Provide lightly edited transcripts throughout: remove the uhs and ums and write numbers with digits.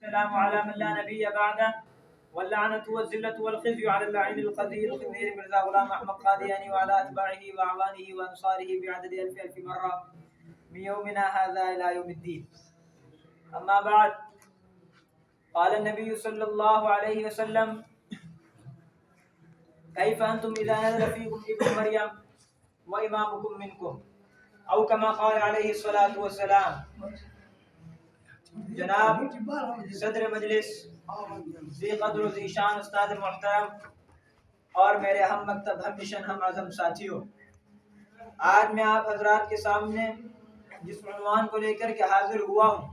والسلام على من لا نبي بعده واللعنة والذلة والخزي على اللعين القذير الخبير مرزا غلام أحمد قادياني وعلى أتباعه وأعوانه وأنصاره بعدد ألف مرة من يومنا هذا إلى يوم الدين. أما بعد، قال النبي صلى الله عليه وسلم: كيف أنتم إذا نزل فيكم ابن مريم وإمامكم منكم، أو كما قال عليه الصلاة والسلام. جناب صدر مجلس، ذی قدر و ذی شان استاد محترم اور میرے ہم مکتب ہم مشن ہم عزم ساتھیوں، آج میں آپ حضرات کے سامنے جس عنوان کو لے کر کے حاضر ہوا ہوں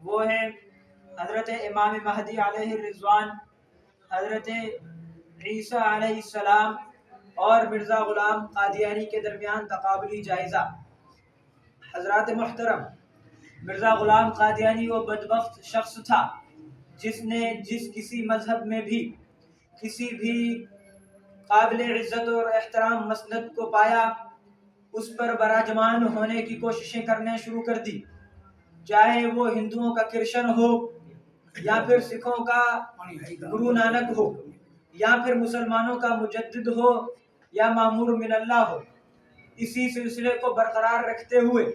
وہ ہے حضرت امام مہدی علیہ الرضوان، حضرت عیسیٰ علیہ السلام اور مرزا غلام قادیانی کے درمیان تقابلی جائزہ۔ حضرات محترم، مرزا غلام قادیانی وہ بدبخت شخص تھا جس نے کسی مذہب میں بھی کسی بھی قابل عزت اور احترام مسند کو پایا اس پر براجمان ہونے کی کوششیں کرنے شروع کر دی، چاہے وہ ہندوؤں کا کرشن ہو یا پھر سکھوں کا گرو نانک ہو یا پھر مسلمانوں کا مجدد ہو یا مامور من اللہ ہو۔ اسی سلسلے کو برقرار رکھتے ہوئے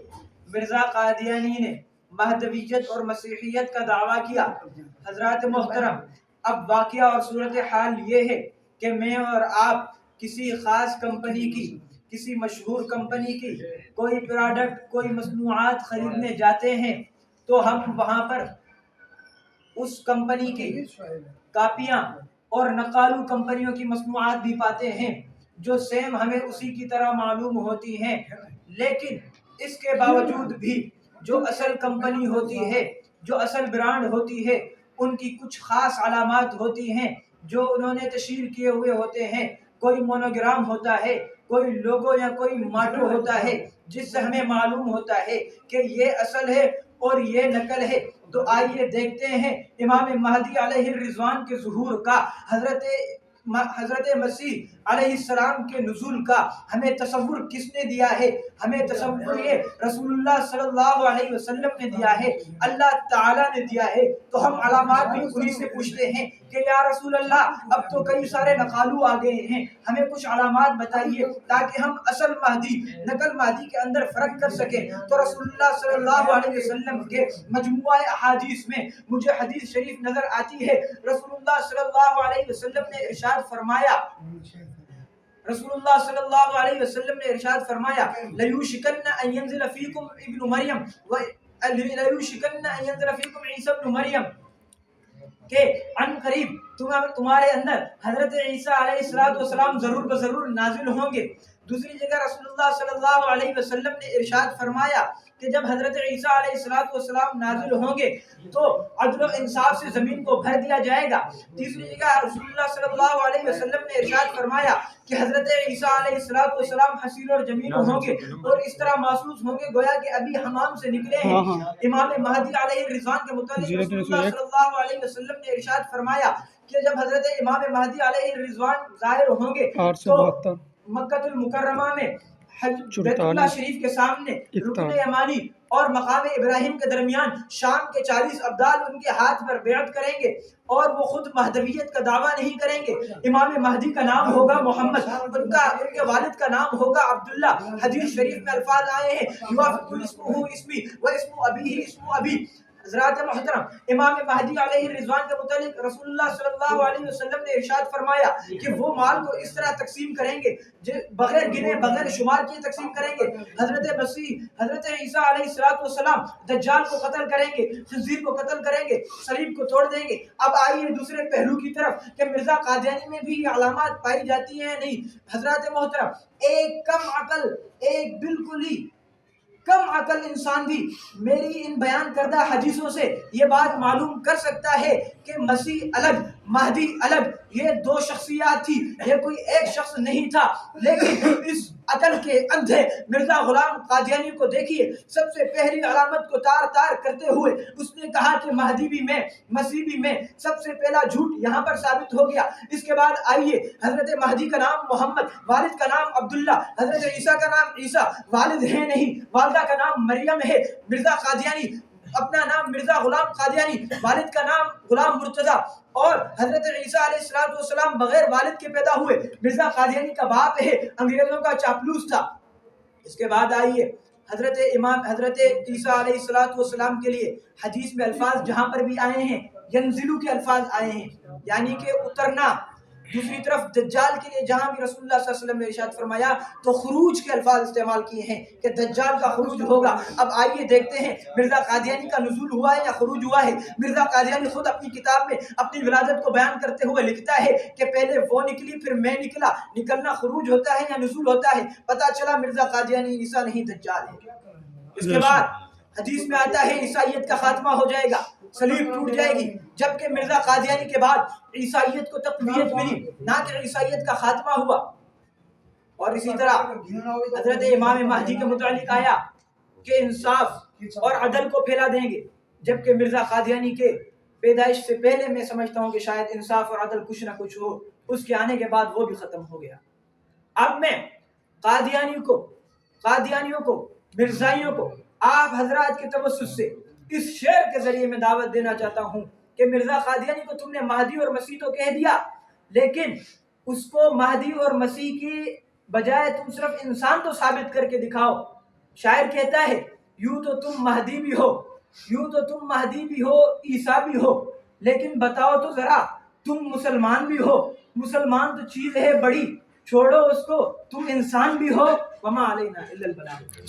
مرزا قادیانی نے مہدویت اور مسیحیت کا دعویٰ کیا۔ حضرات محترم، اب واقعہ اور صورتحال یہ ہے کہ میں اور آپ کسی خاص کمپنی کی، کسی مشہور کمپنی کی کوئی پروڈکٹ، کوئی مصنوعات خریدنے جاتے ہیں تو ہم وہاں پر اس کمپنی کی کاپیاں اور نقالو کمپنیوں کی مصنوعات بھی پاتے ہیں جو سیم ہمیں اسی کی طرح معلوم ہوتی ہیں، لیکن اس کے باوجود بھی جو اصل کمپنی ہوتی ہے، جو اصل برانڈ ہوتی ہے، ان کی کچھ خاص علامات ہوتی ہیں جو انہوں نے تشہیر کیے ہوئے ہوتے ہیں۔ کوئی مونوگرام ہوتا ہے، کوئی لوگو یا کوئی ماٹو ہوتا ہے جس سے ہمیں معلوم ہوتا ہے کہ یہ اصل ہے اور یہ نقل ہے۔ تو آئیے دیکھتے ہیں امام مہدی علیہ الرضوان کے ظہور کا، حضرت مسیح علیہ السلام کے نزول کا ہمیں تصور کس نے دیا ہے؟ ہمیں تصور یہ رسول اللہ صلی اللہ علیہ وسلم نے دیا ہے، اللہ تعالیٰ نے دیا ہے۔ تو ہم علامات بھی انہی سے پوچھتے ہیں کہ یا رسول اللہ، اب تو کئی سارے نقالو آ گئے ہیں، ہمیں کچھ علامات بتائیے تاکہ ہم اصل مہدی نقل مہدی کے اندر فرق کر سکیں۔ تو رسول اللہ صلی اللہ علیہ وسلم کے مجموعہ احادیث میں مجھے حدیث شریف نظر آتی ہے۔ رسول اللہ صلی اللہ علیہ وسلم نے ارشاد فرمایا، رسول اللہ صلی اللہ علیہ وسلم نے ارشاد فرمایا: لَيُوشِكَنَّ أَن يَنزِلَ فِيكُمْ ابن مریم لَيُوشِكَنَّ أَن يَنزِلَ فِيكُمْ عِيسَى ابن مریم، کہ عن قریب تمہارے اندر حضرت عیسیٰ علیہ السلام ضرور بضرور نازل ہوں گے۔ دوسری جگہ رسول اللہ صلی اللہ علیہ وسلم نے ارشاد فرمایا کہ جب حضرت عیسیٰ علیہ السلام نازل ہوں گے تو عدل و انصاف سے زمین کو بھر دیا جائے گا۔ تیسری جگہ رسول اللہ صلی اللہ علیہ وسلم نے ارشاد فرمایا کہ حضرت عیسیٰ علیہ السلام حسین اور جمیل ہوں گے اور اس طرح محسوس ہوں گے گویا کہ ابھی حمام سے نکلے ہیں۔ امام مہدی علیہ الرضوان کے متعلق رسول اللہ صلی اللہ علیہ وسلم نے ارشاد فرمایا کہ جب حضرت امام مہدی علیہ الرضوان ظاہر ہوں گے تو مکہ المکرمہ میں بیت اللہ شریف کے سامنے رکن یمانی اور مقام ابراہیم کے درمیان شام کے 40 ابدال ان کے ہاتھ پر بیعت کریں گے اور وہ خود مہدویت کا دعویٰ نہیں کریں گے۔ امام مہدی کا نام ہوگا محمد، ان کے والد کا نام ہوگا عبداللہ۔ حدیث شریف میں الفاظ آئے ہیں: یوافق اسمہ اسمی و اسم ابیہ اسم ابی۔ حضرات محترم، امام مہدی علیہ الرضوان کے متعلق رسول اللہ صلی اللہ علیہ وسلم نے ارشاد فرمایا کہ وہ مال کو اس طرح تقسیم کریں گے بغیر گنے بغیر شمار کیے تقسیم کریں گے۔ حضرت مسیح، حضرت عیسیٰ علیہ السلام دجال کو قتل کریں گے، خنزیر کو قتل کریں گے، صلیب کو توڑ دیں گے۔ اب آئیے دوسرے پہلو کی طرف کہ مرزا قادیانی میں بھی یہ علامات پائی جاتی ہیں نہیں۔ حضرات محترم، ایک کم عقل، ایک بالکل ہی کم عقل انسان بھی میری ان بیان کردہ حدیثوں سے یہ بات معلوم کر سکتا ہے کہ مسیح الگ، مہدی الگ، یہ دو شخصیات تھی، یہ کوئی ایک شخص نہیں تھا۔ لیکن اس عقل کے اندھے مرزا غلام قادیانی کو دیکھیے، سب سے پہلی علامت کو تار تار کرتے ہوئے اس نے کہا کہ مہدی بھی میں، مسیح بھی میں۔ سب سے پہلا جھوٹ یہاں پر ثابت ہو گیا۔ اس کے بعد آئیے، حضرت مہدی کا نام محمد، والد کا نام عبداللہ، حضرت عیسیٰ کا نام عیسیٰ، والد ہے نہیں، والدہ کا نام مریم ہے۔ مرزا قادیانی اپنا نام مرزا غلام قادیانی، والد کا نام غلام مرتضیٰ، اور حضرت عیسیٰ علیہ السلام بغیر والد کے پیدا ہوئے، مرزا قادیانی کا باپ ہے، انگریزوں کا چاپلوس تھا۔ اس کے بعد آئیے حضرت عیسیٰ علیہ السلام کے لیے حدیث میں الفاظ جہاں پر بھی آئے ہیں ینزلو کے الفاظ آئے ہیں، یعنی کہ اترنا۔ دوسری طرف دجال کے لیے جہاں بھی رسول اللہ صلی اللہ علیہ وسلم نے ارشاد فرمایا تو خروج کے الفاظ استعمال کیے ہیں کہ دجال کا خروج ہوگا۔ اب آئیے دیکھتے ہیں مرزا قادیانی کا نزول ہوا ہے یا خروج ہوا ہے۔ مرزا قادیانی خود اپنی کتاب میں اپنی ولادت کو بیان کرتے ہوئے لکھتا ہے کہ پہلے وہ نکلی پھر میں نکلا، نکلنا خروج ہوتا ہے یا نزول ہوتا ہے؟ پتہ چلا مرزا قادیانی عیسیٰ نہیں دجال ہے۔ اس کے بعد حدیث میں آتا ہے عیسائیت کا خاتمہ ہو جائے گا، صلیب ٹوٹ جائے گی، جبکہ مرزا قادیانی کے بعد عیسائیت کو تقویت ملی، نہ کہ عیسائیت کا خاتمہ ہوا۔ اور اسی طرح حضرت امام مہدی کے متعلق آیا کہ انصاف اور عدل کو پھیلا دیں گے، جبکہ مرزا قادیانی کے پیدائش سے پہلے میں سمجھتا ہوں کہ شاید انصاف اور عدل کچھ نہ کچھ ہو، اس کے آنے کے بعد وہ بھی ختم ہو گیا۔ اب میں قادیانیوں کو مرزائیوں کو آپ حضرات کے توسط سے اس شعر کے ذریعے میں دعوت دینا چاہتا ہوں کہ مرزا قادیانی کو تم نے مہدی اور مسیح تو کہہ دیا، لیکن اس کو مہدی اور مسیح کی بجائے تم صرف انسان تو ثابت کر کے دکھاؤ۔ شاعر کہتا ہے یوں تو تم مہدی بھی ہو، یوں تو تم مہدی بھی ہو، عیسیٰ بھی ہو، لیکن بتاؤ تو ذرا تم مسلمان بھی ہو۔ مسلمان تو چیز ہے بڑی، چھوڑو اس کو، تم انسان بھی ہو۔ وما علینا الا البلاغ۔